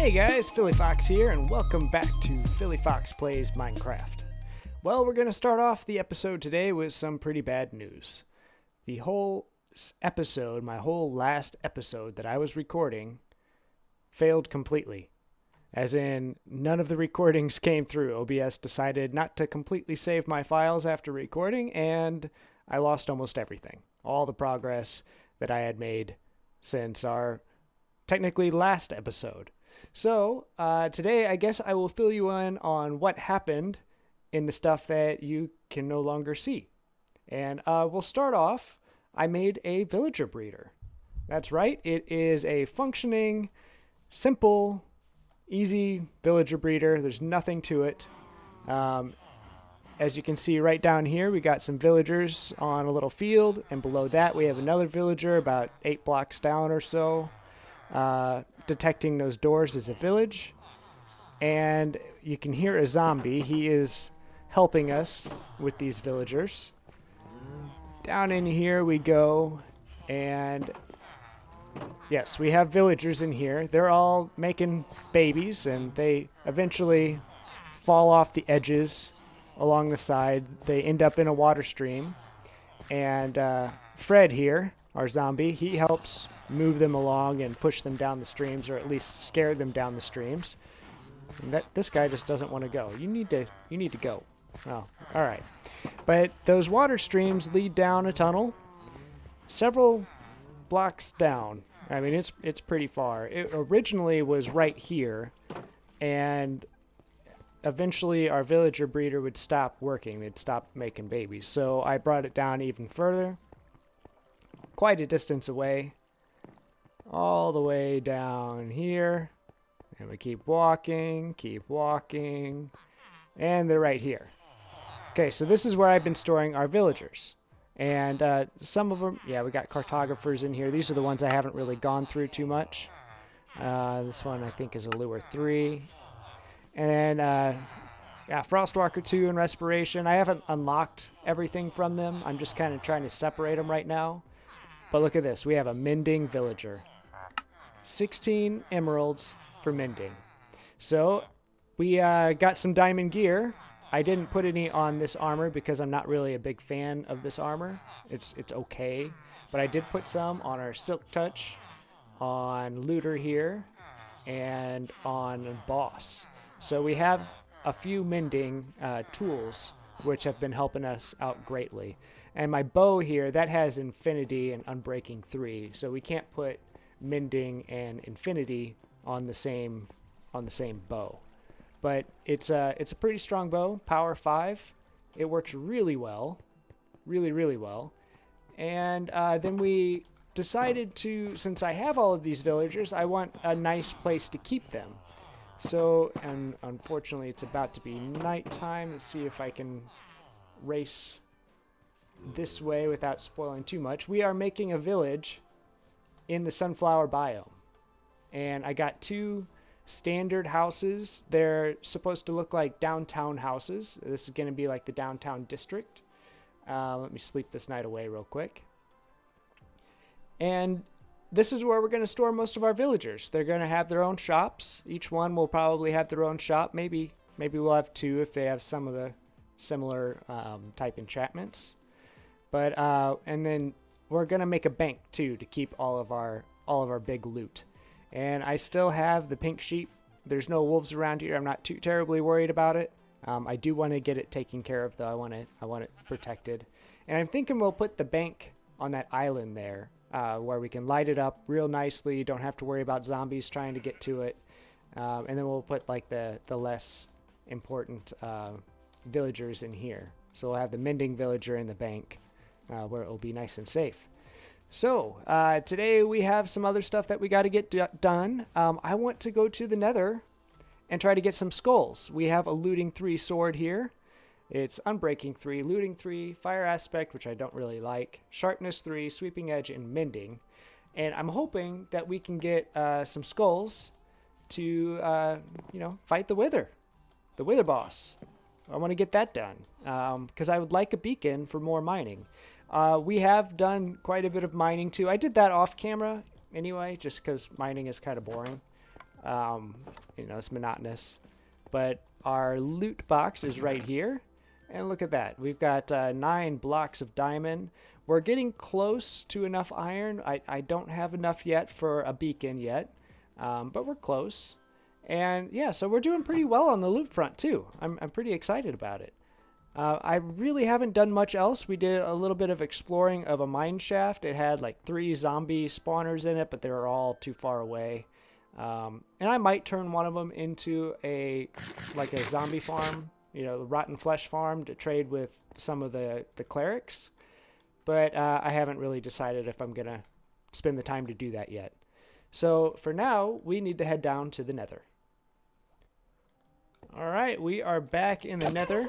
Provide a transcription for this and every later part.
Hey guys, Philly Fox here, and welcome back to Philly Fox Plays Minecraft. Well, we're going to start off the episode today with some pretty bad news. The whole episode, my whole last episode that I was recording, failed completely. As in, none of the recordings came through. OBS decided not to completely save my files after recording, and I lost almost everything. All the progress that I had made since our technically last episode. So, today I guess I will fill you in on what happened in the stuff that you can no longer see. And we'll start off, I made a villager breeder. That's right, it is a functioning, simple, easy villager breeder. There's nothing to it. As you can see right down here, we got some villagers on a little field, and below that we have another villager about 8 blocks down or so. Detecting those doors as a village, and you can hear a zombie. He is helping us with these villagers. Down in here we go, and yes, we have villagers in here. They're all making babies, and they eventually fall off the edges along the side. They end up in a water stream, and Fred here, our zombie, he helps move them along and push them down the streams, or at least scare them down the streams. And this guy just doesn't want to go. You need to go. Oh, all right. But those water streams lead down a tunnel several blocks down. I mean, it's pretty far. It originally was right here, and eventually our villager breeder would stop working. They'd stop making babies. So I brought it down even further, quite a distance away, all the way down here, and we keep walking, and they're right here. Okay, so this is where I've been storing our villagers, and some of them, yeah, we got cartographers in here. These are the ones I haven't really gone through too much. This one I think is a lure 3, and yeah, Frostwalker 2 and Respiration. I haven't unlocked everything from them. I'm just kind of trying to separate them right now. But look at this. We have a mending villager. 16 emeralds for mending. So we got some diamond gear. I didn't put any on this armor because I'm not really a big fan of this armor. It's okay. But I did put some on our Silk Touch, on Looter here, and on Boss. So we have a few mending tools which have been helping us out greatly. And my bow here, that has Infinity and Unbreaking 3, so we can't put Mending and Infinity on the same bow. But it's a pretty strong bow, Power 5. It works really well, really well. And then we decided to, since I have all of these villagers, I want a nice place to keep them. So, and unfortunately it's about to be nighttime. Let's see if I can race this way without spoiling too much. We are making a village in the sunflower biome, and I got 2 standard houses. They're supposed to look like downtown houses. This is going to be like the downtown district. Let me sleep this night away real quick. And this is where we're going to store most of our villagers. They're going to have their own shops. Each one will probably have their own shop. Maybe we'll have 2 if they have some of the similar type enchantments. But and then we're gonna make a bank too to keep all of our big loot. And I still have the pink sheep. There's no wolves around here. I'm not too terribly worried about it. I do want to get it taken care of though. I want it protected. And I'm thinking we'll put the bank on that island there, where we can light it up real nicely. Don't have to worry about zombies trying to get to it. And then we'll put like the less important villagers in here. So we'll have the mending villager in the bank, where it will be nice and safe. So today we have some other stuff that we got to get done. I want to go to the Nether and try to get some skulls. We have a Looting 3 sword here. It's Unbreaking 3, Looting 3, Fire Aspect, which I don't really like, Sharpness 3, Sweeping Edge, and Mending. And I'm hoping that we can get some skulls to, fight the Wither boss. I want to get that done because I would like a beacon for more mining. We have done quite a bit of mining too. I did that off camera anyway, just because mining is kind of boring. You know, it's monotonous. But our loot box is right here. And look at that. We've got 9 blocks of diamond. We're getting close to enough iron. I don't have enough yet for a beacon yet, but we're close. And yeah, so we're doing pretty well on the loot front too. I'm pretty excited about it. I really haven't done much else. We did a little bit of exploring of a mine shaft. It had like 3 zombie spawners in it, but they were all too far away. And I might turn one of them into a zombie farm, you know, the rotten flesh farm to trade with some of the clerics. But I haven't really decided if I'm going to spend the time to do that yet. So for now, we need to head down to the nether. All right, we are back in the nether.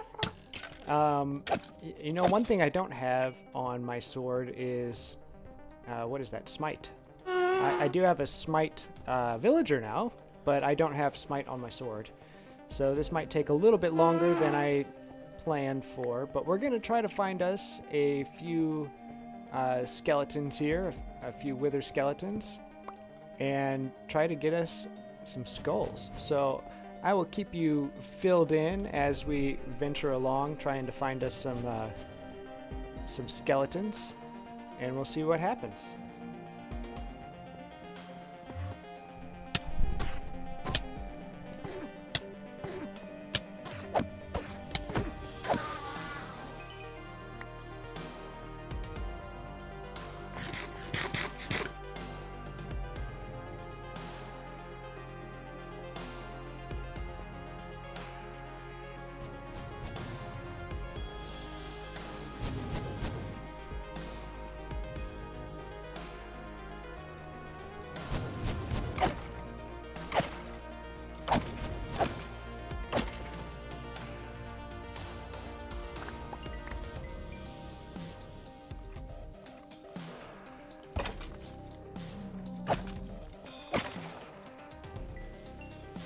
You know, one thing I don't have on my sword is, what is that, smite. I do have a smite villager now, but I don't have smite on my sword. So this might take a little bit longer than I planned for, but we're going to try to find us a few skeletons here, a few wither skeletons, and try to get us some skulls. So I will keep you filled in as we venture along trying to find us some skeletons, and we'll see what happens.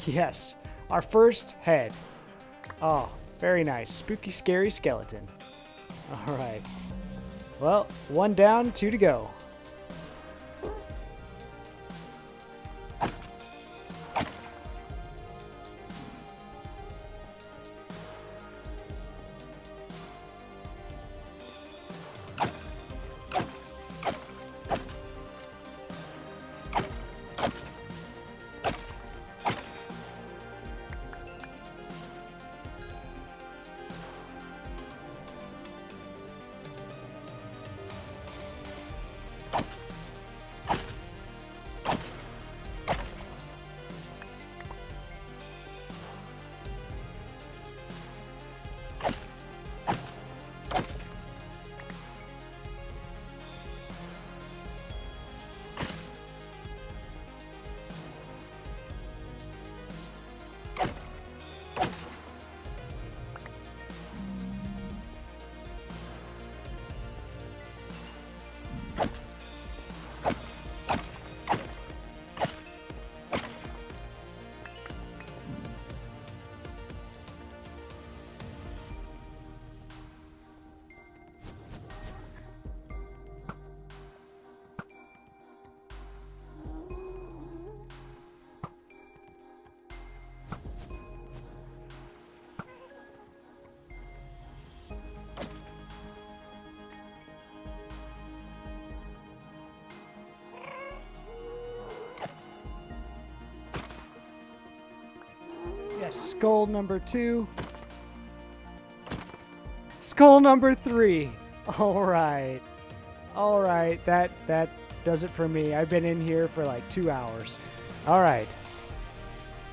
Yes, our first head. Oh, very nice. Spooky, scary skeleton. All right. Well, 1 down, 2 to go. Yes, skull number 2. Skull number 3. All right. All right, that does it for me. I've been in here for like 2 hours. All right.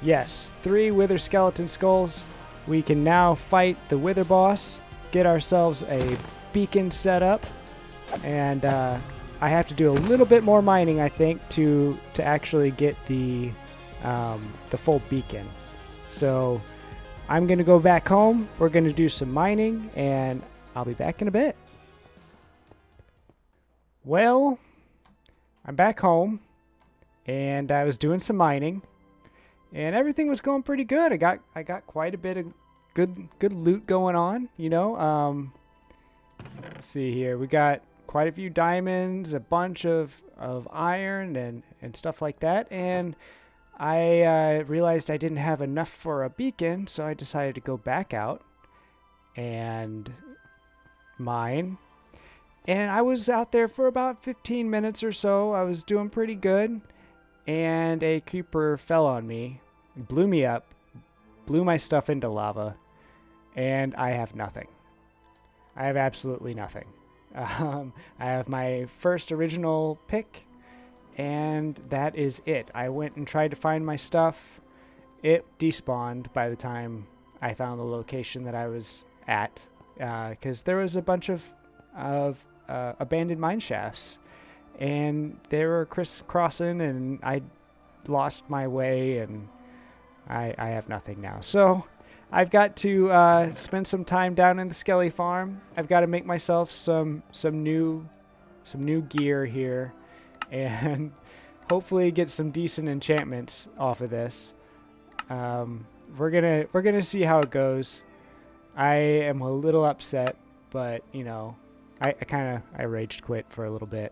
Yes, 3 wither skeleton skulls. We can now fight the wither boss, get ourselves a beacon set up, and I have to do a little bit more mining, I think, to actually get the full beacon. So I'm going to go back home. We're going to do some mining, and I'll be back in a bit. Well, I'm back home, and I was doing some mining, and everything was going pretty good. I got quite a bit of good loot going on, you know. Let's see here. We got quite a few diamonds, a bunch of iron and stuff like that, and I realized I didn't have enough for a beacon, so I decided to go back out and mine. And I was out there for about 15 minutes or so. I was doing pretty good. And a creeper fell on me, blew me up, blew my stuff into lava, and I have nothing. I have absolutely nothing. I have my first original pick, and that is it. I went and tried to find my stuff. It despawned by the time I found the location that I was at, because there was a bunch of abandoned mine shafts, and they were crisscrossing, and I lost my way, and I have nothing now. So I've got to spend some time down in the Skelly farm. I've got to make myself some new gear here, and hopefully get some decent enchantments off of this. We're gonna see how it goes. I am a little upset, but you know, I raged quit for a little bit.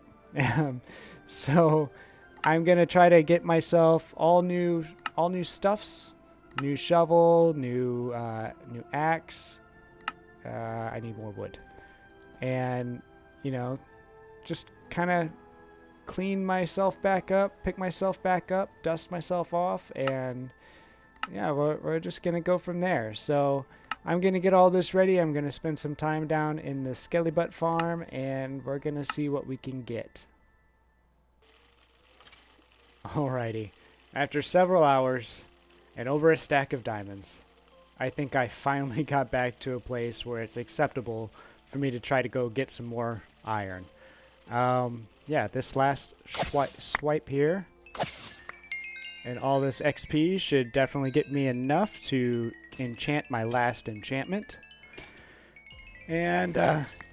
So I'm gonna try to get myself all new stuffs, new shovel, new axe. I need more wood, and you know, just kind of clean myself back up, pick myself back up, dust myself off, and yeah, we're just gonna go from there. So I'm gonna get all this ready. I'm gonna spend some time down in the Skellybutt farm, and we're gonna see what we can get. Alrighty, after several hours and over a stack of diamonds, I think I finally got back to a place where it's acceptable for me to try to go get some more iron. Yeah, this last swipe here and all this XP should definitely get me enough to enchant my last enchantment. And,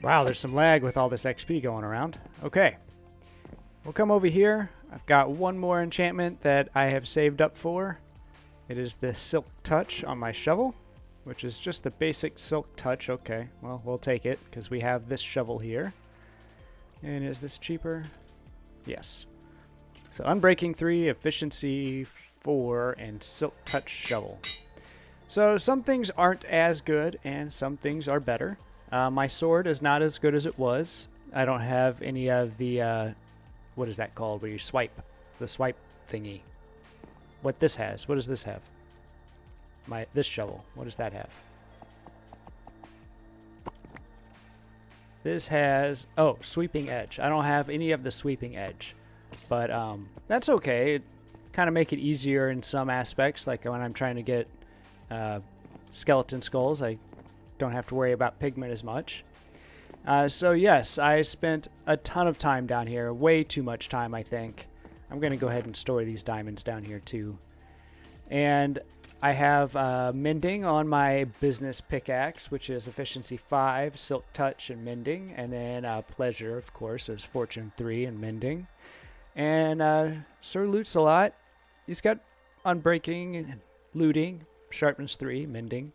wow, there's some lag with all this XP going around. Okay, we'll come over here. I've got one more enchantment that I have saved up for. It is the Silk Touch on my shovel, which is just the basic Silk Touch. Okay, well, we'll take it because we have this shovel here. And is this cheaper? Yes. So Unbreaking 3, Efficiency 4, and Silk Touch Shovel. So some things aren't as good and some things are better. My sword is not as good as it was. I don't have any of the, what is that called, where you swipe, the swipe thingy. What this has, what does this have? This shovel, what does that have? This has, oh, Sweeping Edge. I don't have any of the Sweeping Edge, but that's okay. It kind of make it easier in some aspects, like when I'm trying to get skeleton skulls, I don't have to worry about pigment as much. So yes, I spent a ton of time down here, way too much time, I think. I'm going to go ahead and store these diamonds down here too. And I have Mending on my business pickaxe, which is Efficiency 5, Silk Touch, and Mending. And then Pleasure, of course, is Fortune 3 and Mending. And Sir Loots a lot. He's got Unbreaking and Looting, Sharpness 3, Mending.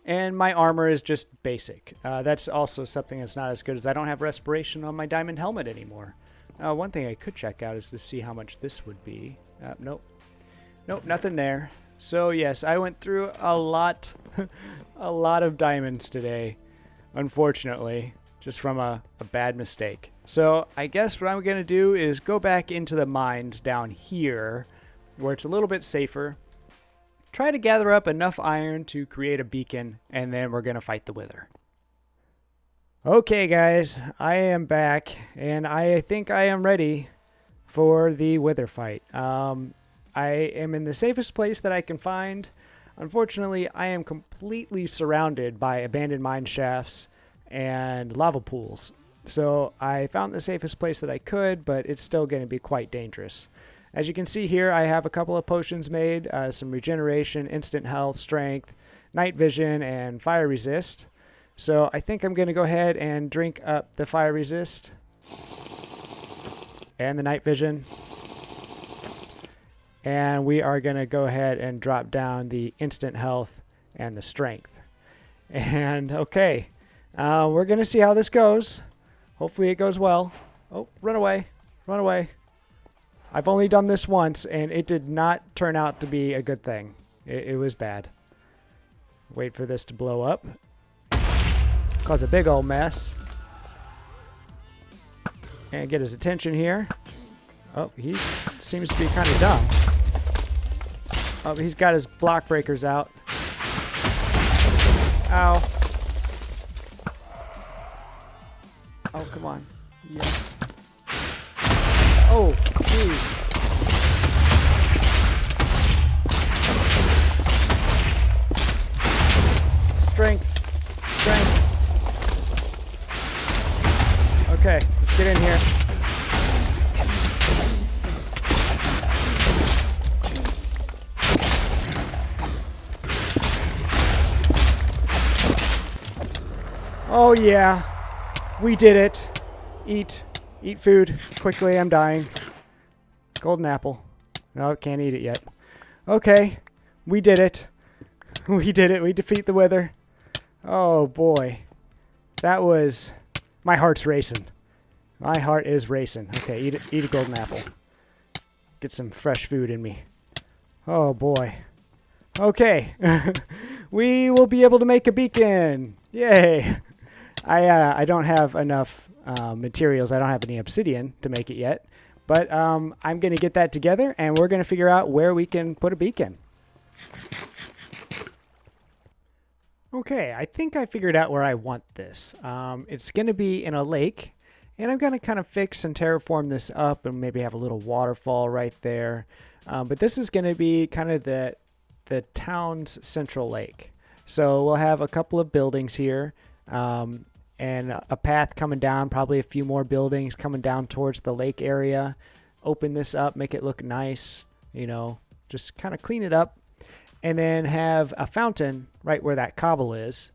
And my armor is just basic. That's also something that's not as good as I don't have Respiration on my diamond helmet anymore. One thing I could check out is to see how much this would be. Nope. Nope, nothing there. So yes, I went through a lot of diamonds today, unfortunately, just from a bad mistake. So I guess what I'm going to do is go back into the mines down here, where it's a little bit safer, try to gather up enough iron to create a beacon, and then we're going to fight the Wither. Okay guys, I am back, and I think I am ready for the Wither fight. I am in the safest place that I can find. Unfortunately, I am completely surrounded by abandoned mine shafts and lava pools. So I found the safest place that I could, but it's still going to be quite dangerous. As you can see here, I have a couple of potions made, some regeneration, instant health, strength, night vision, and fire resist. So I think I'm going to go ahead and drink up the fire resist and the night vision. And we are going to go ahead and drop down the instant health and the strength. And okay, we're going to see how this goes. Hopefully it goes well. Oh, run away. Run away. I've only done this once, and it did not turn out to be a good thing. It was bad. Wait for this to blow up. Cause a big old mess. And get his attention here. Oh, he seems to be kind of dumb. Oh, he's got his block breakers out. Ow. Oh, come on. Yes. Oh, jeez. Strength. Okay, let's get in here. Oh yeah, we did it. Eat food quickly. I'm dying. Golden apple. No, can't eat it yet. Okay, we did it. We did it. We defeat the wither. Oh boy, that was. My heart's racing. My heart is racing. Okay, eat a golden apple. Get some fresh food in me. Oh boy. Okay, we will be able to make a beacon. Yay! I don't have enough materials. I don't have any obsidian to make it yet. But I'm going to get that together, and we're going to figure out where we can put a beacon. Okay, I think I figured out where I want this. It's going to be in a lake, and I'm going to kind of fix and terraform this up and maybe have a little waterfall right there. But this is going to be kind of the town's central lake. So we'll have a couple of buildings here. And a path coming down, probably a few more buildings coming down towards the lake area. Open this up, make it look nice, just kind of clean it up. And then have a fountain right where that cobble is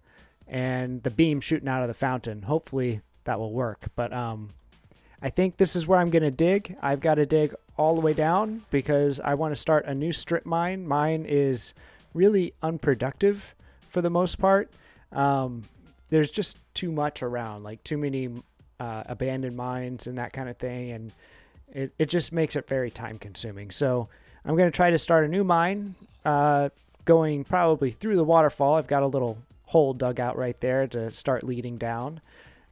and the beam shooting out of the fountain. Hopefully that will work. But I think this is where I'm going to dig. I've got to dig all the way down because I want to start a new strip mine. Mine is really unproductive for the most part. There's just too much around, like too many abandoned mines and that kind of thing, and it just makes it very time consuming. So I'm going to try to start a new mine going probably through the waterfall. I've got a little hole dug out right there to start leading down,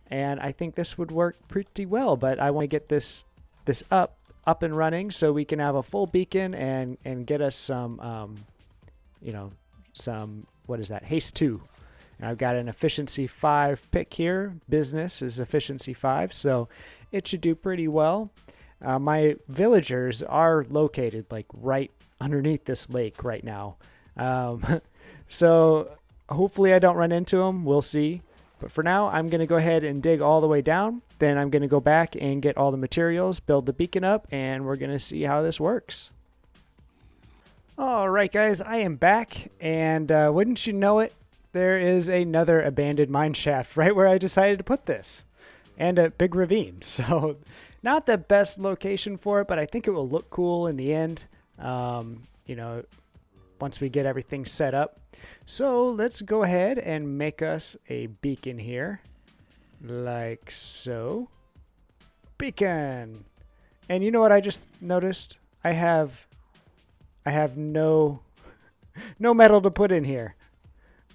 and I think this would work pretty well, but I want to get this up and running so we can have a full beacon and get us some what is that, haste 2. I've got an efficiency 5 pick here. Business is efficiency 5, so it should do pretty well. My villagers are located like right underneath this lake right now. So hopefully I don't run into them. We'll see. But for now, I'm going to go ahead and dig all the way down. Then I'm going to go back and get all the materials, build the beacon up, and we're going to see how this works. All right, guys, I am back. And wouldn't you know it, there is another abandoned mine shaft right where I decided to put this. And a big ravine. So not the best location for it, but I think it will look cool in the end. Once we get everything set up. So let's go ahead and make us a beacon here. Like so. Beacon. And you know what I just noticed? I have no metal to put in here.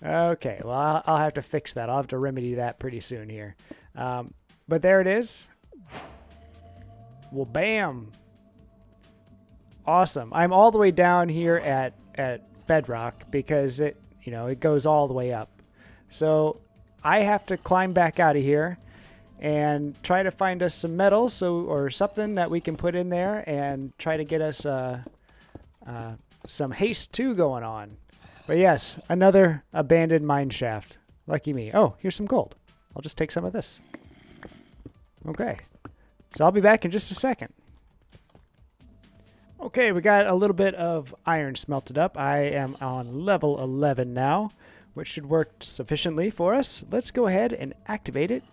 Okay, well, I'll have to fix that. I'll have to remedy that pretty soon here. But there it is. Well, bam. Awesome. I'm all the way down here at bedrock because it goes all the way up. So I have to climb back out of here and try to find us some metal or something that we can put in there and try to get us some haste 2 going on. But yes, another abandoned mine shaft. Lucky me. Oh, here's some gold. I'll just take some of this. Okay. So I'll be back in just a second. Okay, we got a little bit of iron smelted up. I am on level 11 now, which should work sufficiently for us. Let's go ahead and activate it.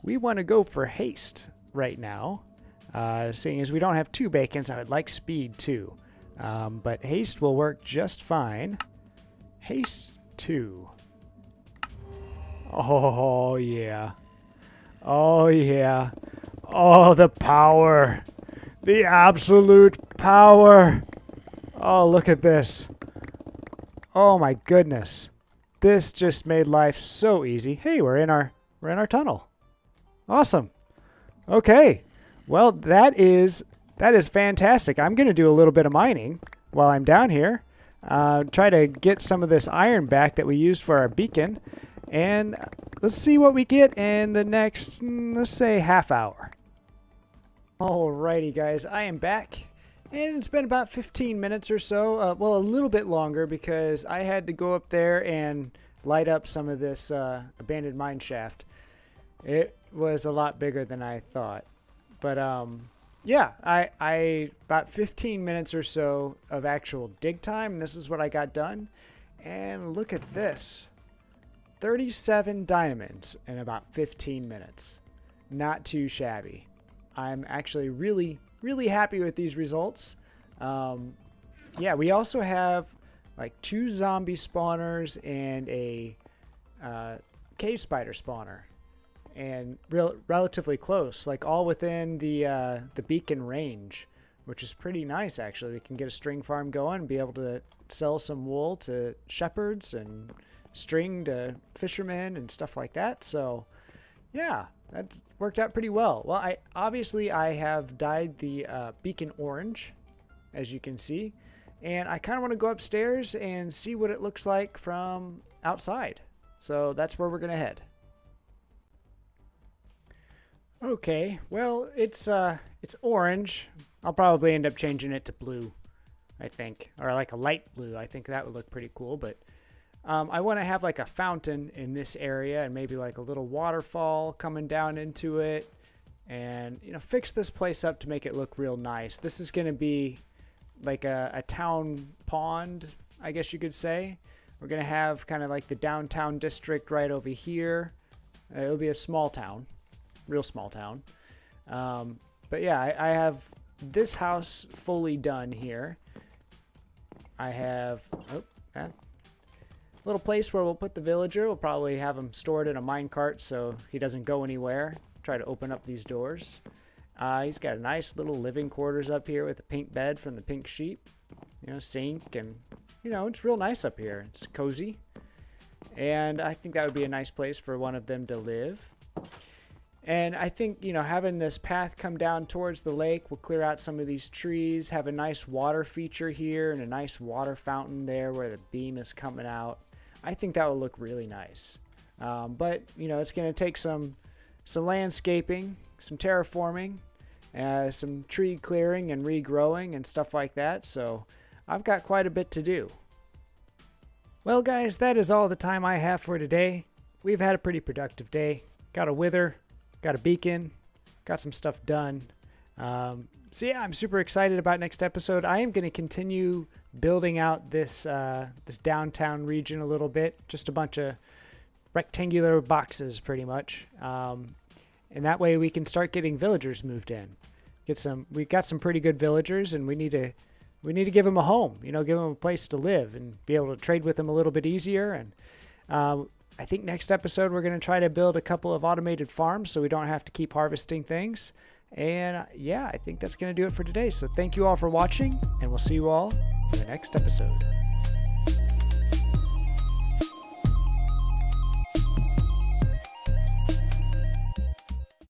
We want to go for haste right now. Seeing as we don't have 2 bacons, I would like speed too. But haste will work just fine. Haste 2. Oh, yeah. Oh, yeah. Oh, the power. The absolute power. Oh, look at this. Oh my goodness. This just made life so easy. Hey, we're in our tunnel. Awesome. Okay. Well, that is fantastic. I'm going to do a little bit of mining while I'm down here. Try to get some of this iron back that we used for our beacon. And let's see what we get in the next, let's say, half hour. Alrighty, guys. I am back. And it's been about 15 minutes or so. Well, a little bit longer because I had to go up there and light up some of this abandoned mine shaft. It was a lot bigger than I thought. But yeah, I about 15 minutes or so of actual dig time. And this is what I got done. And look at this. 37 diamonds in about 15 minutes. Not too shabby. I'm actually really happy with these results. Yeah, we also have like 2 zombie spawners and a cave spider spawner. And relatively close, like all within the beacon range, which is pretty nice actually. We can get a string farm going and be able to sell some wool to shepherds and string to fishermen and stuff like that. So yeah, that's worked out pretty well. Well, I have dyed the beacon orange, as you can see, and I kind of want to go upstairs and see what it looks like from outside. So that's where we're gonna head. Okay, well, it's orange. I'll probably end up changing it to blue, I think, or like a light blue. I think that would look pretty cool. But I want to have like a fountain in this area and maybe like a little waterfall coming down into it, and fix this place up to make it look real nice. This is going to be like a town pond, I guess you could say. We're going to have kind of like the downtown district right over here. It'll be a small town. Real small town. But yeah, I have this house fully done here. I have a little place where we'll put the villager. We'll probably have him stored in a minecart so he doesn't go anywhere. Try to open up these doors. He's got a nice little living quarters up here with a pink bed from the pink sheep. Sink, and it's real nice up here. It's cozy. And I think that would be a nice place for one of them to live. And I think, having this path come down towards the lake will clear out some of these trees, have a nice water feature here and a nice water fountain there where the beam is coming out. I think that will look really nice. But, it's going to take some landscaping, some terraforming, some tree clearing and regrowing and stuff like that. So I've got quite a bit to do. Well, guys, that is all the time I have for today. We've had a pretty productive day. Got a wither. Got a beacon, got some stuff done. So yeah, I'm super excited about next episode. I am going to continue building out this downtown region a little bit, just a bunch of rectangular boxes pretty much. And that way we can start getting villagers moved in. We've got some pretty good villagers, and we need to give them a home, give them a place to live and be able to trade with them a little bit easier. And I think next episode we're going to try to build a couple of automated farms so we don't have to keep harvesting things. And yeah, I think that's going to do it for today. So thank you all for watching, and we'll see you all in the next episode.